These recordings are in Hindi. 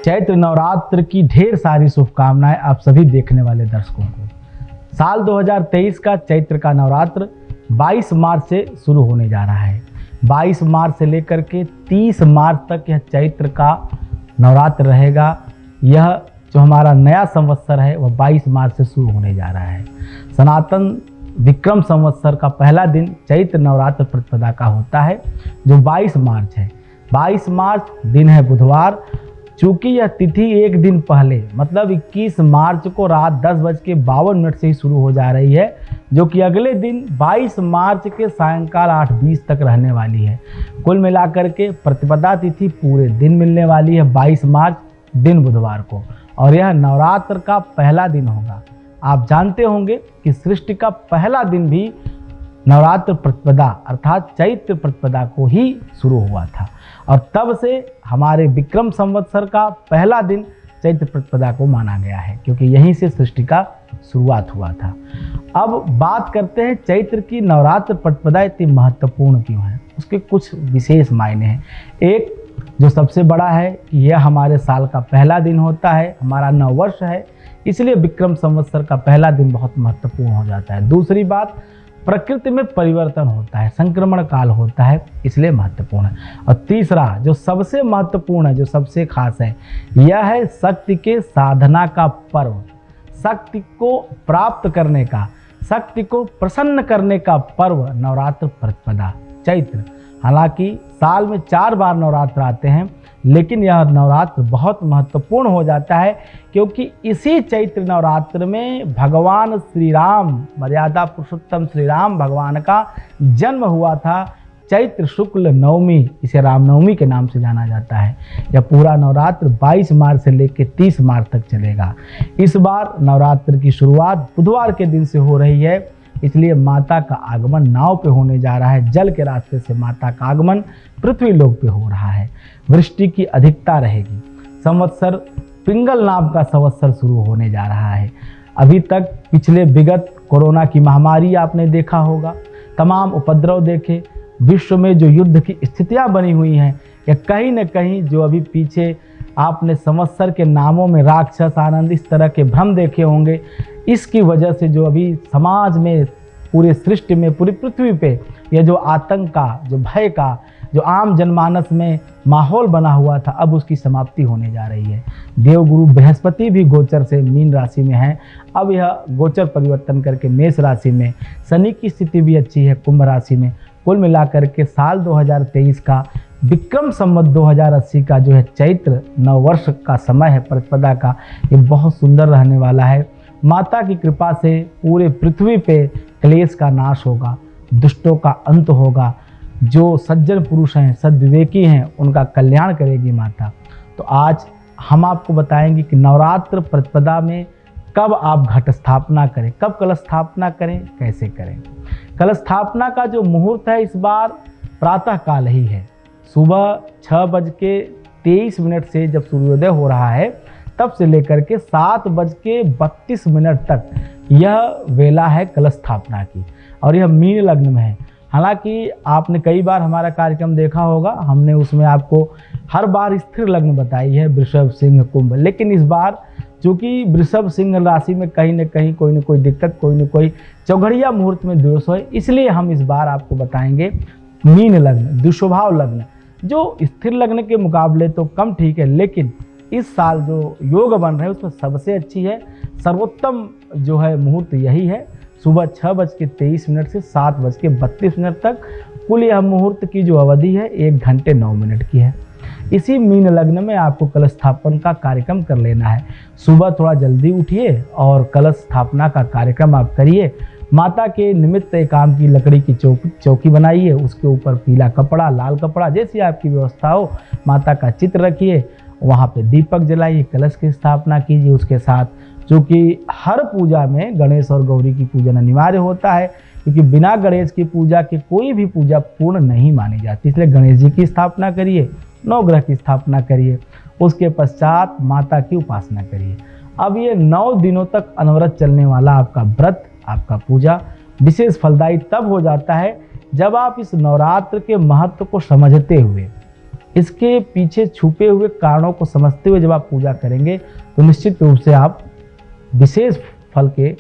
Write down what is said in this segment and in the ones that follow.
चैत्र नवरात्र की ढेर सारी शुभकामनाएं आप सभी देखने वाले दर्शकों को। साल 2023 का चैत्र का नवरात्र 22 मार्च से शुरू होने जा रहा है। 22 मार्च से लेकर के 30 मार्च तक यह चैत्र का नवरात्र रहेगा। यह जो हमारा नया संवत्सर है वह 22 मार्च से शुरू होने जा रहा है। सनातन विक्रम संवत्सर का पहला दिन चैत्र नवरात्र प्रतिपदा का होता है जो 22 मार्च है। 22 मार्च दिन है बुधवार। चूँकि यह तिथि एक दिन पहले मतलब 21 मार्च को रात 10:52 से ही शुरू हो जा रही है, जो कि अगले दिन 22 मार्च के सायंकाल 8:20 तक रहने वाली है। कुल मिलाकर के प्रतिपदा तिथि पूरे दिन मिलने वाली है 22 मार्च दिन बुधवार को, और यह नवरात्र का पहला दिन होगा। आप जानते होंगे कि सृष्टि का पहला दिन भी नवरात्र प्रतिपदा अर्थात चैत्र प्रतिपदा को ही शुरू हुआ था, और तब से हमारे विक्रम संवत्सर का पहला दिन चैत्र प्रतिपदा को माना गया है, क्योंकि यहीं से सृष्टि का शुरुआत हुआ था। अब बात करते हैं चैत्र की नवरात्र प्रतिपदा इतनी महत्वपूर्ण क्यों है, उसके कुछ विशेष मायने हैं। एक जो सबसे बड़ा है कि यह हमारे साल का पहला दिन होता है, हमारा नववर्ष है, इसलिए विक्रम संवत्सर का पहला दिन बहुत महत्वपूर्ण हो जाता है। दूसरी बात, प्रकृति में परिवर्तन होता है, संक्रमण काल होता है, इसलिए महत्वपूर्ण है। और तीसरा जो सबसे महत्वपूर्ण है, जो सबसे खास है, यह है शक्ति के साधना का पर्व, शक्ति को प्राप्त करने का, शक्ति को प्रसन्न करने का पर्व नवरात्र प्रतिपदा चैत्र। हालांकि साल में 4 बार नवरात्र आते हैं, लेकिन यह नवरात्र बहुत महत्वपूर्ण हो जाता है, क्योंकि इसी चैत्र नवरात्र में भगवान श्री राम, मर्यादा पुरुषोत्तम श्री राम भगवान का जन्म हुआ था। चैत्र शुक्ल नवमी, इसे रामनवमी के नाम से जाना जाता है। यह पूरा नवरात्र 22 मार्च से लेकर 30 मार्च तक चलेगा। इस बार नवरात्र की शुरुआत बुधवार के दिन से हो रही है, इसलिए माता का आगमन नाव पे होने जा रहा है। जल के रास्ते से माता का आगमन पृथ्वी लोक पे हो रहा है। वृष्टि की अधिकता रहेगी। संवत्सर पिंगल नाम का संवत्सर शुरू होने जा रहा है। अभी तक पिछले विगत कोरोना की महामारी आपने देखा होगा, तमाम उपद्रव देखे, विश्व में जो युद्ध की स्थितियां बनी हुई हैं, या कहीं न कहीं जो अभी पीछे आपने संवत्सर के नामों में राक्षस आनंद इस तरह के भ्रम देखे होंगे, इसकी वजह से जो अभी समाज में, पूरे सृष्टि में, पूरी पृथ्वी पे यह जो आतंक का, जो भय का, जो आम जनमानस में माहौल बना हुआ था, अब उसकी समाप्ति होने जा रही है। देवगुरु बृहस्पति भी गोचर से मीन राशि में है, अब यह गोचर परिवर्तन करके मेष राशि में, शनि की स्थिति भी अच्छी है कुंभ राशि में। कुल मिलाकर के साल 2023 का विक्रम संवत 2080 का जो है चैत्र नववर्ष का समय है प्रतिपदा का, ये बहुत सुंदर रहने वाला है। माता की कृपा से पूरे पृथ्वी पे क्लेश का नाश होगा, दुष्टों का अंत होगा, जो सज्जन पुरुष हैं, सद्विवेकी हैं, उनका कल्याण करेगी माता। तो आज हम आपको बताएंगे कि नवरात्र प्रतिपदा में कब आप घट स्थापना करें, कब कलश स्थापना करें, कैसे करें। कलश स्थापना का जो मुहूर्त है इस बार प्रातः काल ही है। सुबह 6:23 से जब सूर्योदय हो रहा है, तब से लेकर के 7:32 तक यह वेला है कलश स्थापना की, और यह मीन लग्न में है। हालांकि आपने कई बार हमारा कार्यक्रम देखा होगा, हमने उसमें आपको हर बार स्थिर लग्न बताई है, वृषभ सिंह कुंभ, लेकिन इस बार चूँकि वृषभ सिंह राशि में कहीं न कहीं कोई न कोई दिक्कत, कोई न कोई चौघड़िया मुहूर्त में दोष है, इसलिए हम इस बार आपको बताएंगे मीन लग्न, दुष्भाव लग्न, जो स्थिर लग्न के मुकाबले तो कम ठीक है, लेकिन इस साल जो योग बन रहे हैं उसमें सबसे अच्छी है, सर्वोत्तम जो है मुहूर्त यही है। सुबह 6:23 से 7:32 तक कुल यह मुहूर्त की जो अवधि है 1 घंटे 9 मिनट की है। इसी मीन लग्न में आपको कलश स्थापन का कार्यक्रम कर लेना है। सुबह थोड़ा जल्दी उठिए और कलश स्थापना का कार्यक्रम आप करिए। माता के निमित्त एक आम की लकड़ी की चौकी बनाइए, उसके ऊपर पीला कपड़ा, लाल कपड़ा, जैसी आपकी व्यवस्था हो, माता का चित्र रखिए, वहाँ पे दीपक जलाइए, कलश की स्थापना कीजिए। उसके साथ चूँकि हर पूजा में गणेश और गौरी की पूजन अनिवार्य होता है, क्योंकि बिना गणेश की पूजा की कोई भी पूजा पूर्ण नहीं मानी जाती, इसलिए गणेश जी की स्थापना करिए, नवग्रह की स्थापना करिए, उसके पश्चात माता की उपासना करिए। अब ये 9 दिनों तक अनवरत चलने वाला आपका व्रत, आपका पूजा विशेष फलदायी तब हो जाता है जब आप इस नवरात्र के महत्व को समझते हुए इसके पीछे छुपे हुए कारणों को समझते हुए जब आप पूजा करेंगे तो निश्चित रूप से आप विशेष फल के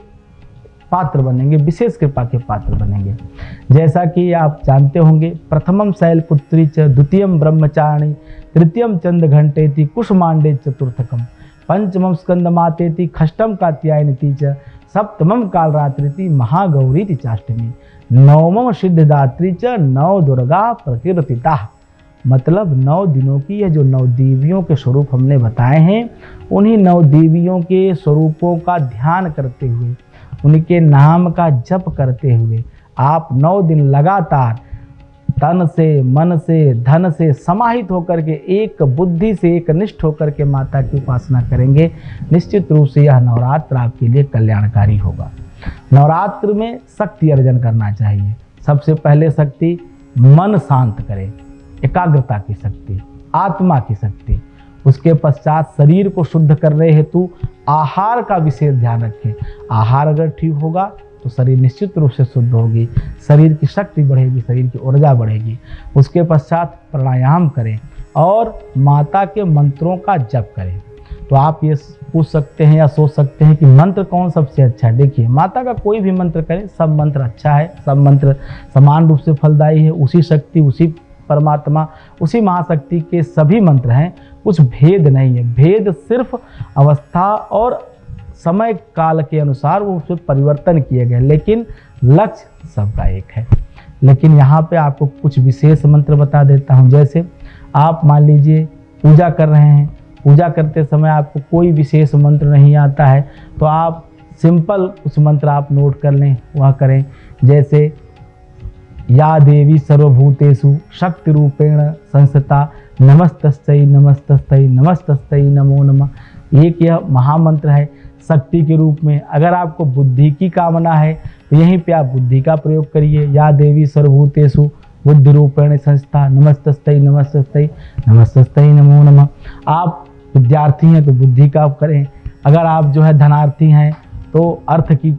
पात्र बनेंगे, विशेष कृपा के पात्र बनेंगे। जैसा कि आप जानते होंगे, प्रथमम शैलपुत्री च, द्वितीयम ब्रह्मचारिणी, तृतीयम चंद घंटेति, कुष्मांडे चतुर्थकम, पंचमम स्कंदमातेति, षष्ठम कात्यायनीति च, सप्तमम कालरात्रिति, महागौरीति चाष्टमी, नवमम सिद्धिदात्री च, नव दुर्गा प्रकीर्तिता। मतलब 9 दिनों की यह जो 9 देवियों के स्वरूप हमने बताए हैं, उन्हीं 9 देवियों के स्वरूपों का ध्यान करते हुए, उनके नाम का जप करते हुए आप 9 दिन लगातार तन से, मन से, धन से समाहित होकर के, एक बुद्धि से, एक निष्ठ होकर के माता की उपासना करेंगे। निश्चित रूप से यह नवरात्र आपके लिए कल्याणकारी होगा। नवरात्र में शक्ति अर्जन करना चाहिए। सबसे पहले शक्ति मन शांत करें, एकाग्रता की शक्ति, आत्मा की शक्ति। उसके पश्चात शरीर को शुद्ध करने हेतु आहार का विशेष ध्यान रखें। आहार अगर ठीक होगा तो शरीर निश्चित रूप से शुद्ध होगी, शरीर की शक्ति बढ़ेगी, शरीर की ऊर्जा बढ़ेगी। उसके पश्चात प्राणायाम करें और माता के मंत्रों का जप करें। तो आप ये पूछ सकते हैं या सोच सकते हैं कि मंत्र कौन सबसे अच्छा है। देखिए, माता का कोई भी मंत्र करें, सब मंत्र अच्छा है, सब मंत्र समान रूप से फलदायी है। उसी शक्ति, उसी परमात्मा, उसी महाशक्ति के सभी मंत्र हैं, कुछ भेद नहीं है। भेद सिर्फ अवस्था और समय काल के अनुसार वो उसमें परिवर्तन किए गए, लेकिन लक्ष्य सबका एक है। लेकिन यहाँ पे आपको कुछ विशेष मंत्र बता देता हूँ। जैसे आप मान लीजिए पूजा कर रहे हैं, पूजा करते समय आपको कोई विशेष मंत्र नहीं आता है, तो आप सिंपल कुछ मंत्र आप नोट कर लें, वह करें। जैसे या देवी सर्वभूतेषु शक्ति रूपेण संस्थिता, नमस्तस्यै नमस्तस्यै नमस्तस्यै नमो नमः। एक यह महामंत्र है शक्ति के रूप में। अगर आपको बुद्धि की कामना है तो यहीं पे आप बुद्धि का प्रयोग करिए। या देवी सर्वभूतेषु बुद्धि रूपेण संस्था, नमस्तस्यै नमस्तस्यै नमस्तस्यै नमो नमः। आप विद्यार्थी हैं तो बुद्धि का करें। अगर आप जो है धनार्थी हैं तो अर्थ की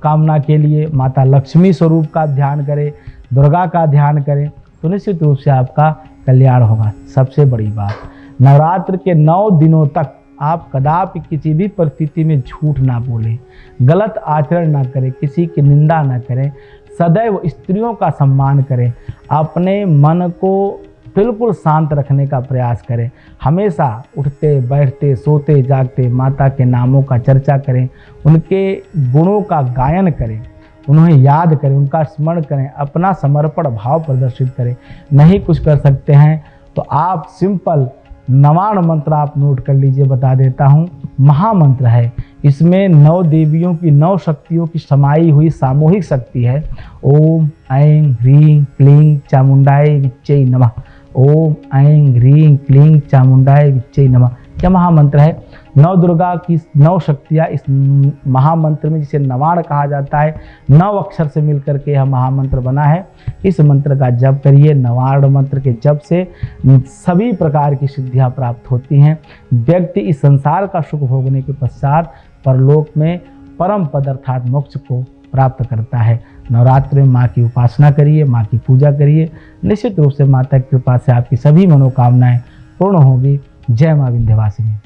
कामना के लिए माता लक्ष्मी स्वरूप का ध्यान करें, दुर्गा का ध्यान करें, तो निश्चित रूप से आपका कल्याण होगा। सबसे बड़ी बात, नवरात्र के 9 दिनों तक आप कदापि किसी भी परिस्थिति में झूठ ना बोलें, गलत आचरण ना करें, किसी की निंदा ना करें, सदैव स्त्रियों का सम्मान करें, अपने मन को बिल्कुल शांत रखने का प्रयास करें। हमेशा उठते बैठते सोते जागते माता के नामों का चर्चा करें, उनके गुणों का गायन करें, उन्हें याद करें, उनका स्मरण करें, अपना समर्पण भाव प्रदर्शित करें। नहीं कुछ कर सकते हैं तो आप सिंपल नवाण मंत्र आप नोट कर लीजिए, बता देता हूँ। महामंत्र है, इसमें 9 देवियों की 9 शक्तियों की समाई हुई सामूहिक शक्ति है। ओम ऐं ह्रीं क्लीं चामुंडाय विच्चे नमः। ओम ऐं ह्रीं क्लीं चामुंडाय विच्चे नमः। क्या महामंत्र है। 9 दुर्गा की 9 शक्तियाँ इस महामंत्र में, जिसे नवाण कहा जाता है, 9 अक्षर से मिलकर के यह महामंत्र बना है। इस मंत्र का जप करिए। नवाण मंत्र के जप से सभी प्रकार की सिद्धियां प्राप्त होती हैं। व्यक्ति इस संसार का सुख भोगने के पश्चात परलोक में परम पद अर्थात मोक्ष को प्राप्त करता है। नवरात्र में माँ की उपासना करिए, माँ की पूजा करिए। निश्चित रूप से माता की कृपा से आपकी सभी मनोकामनाएं पूर्ण होगी। जय माँ विंध्यवासिनी।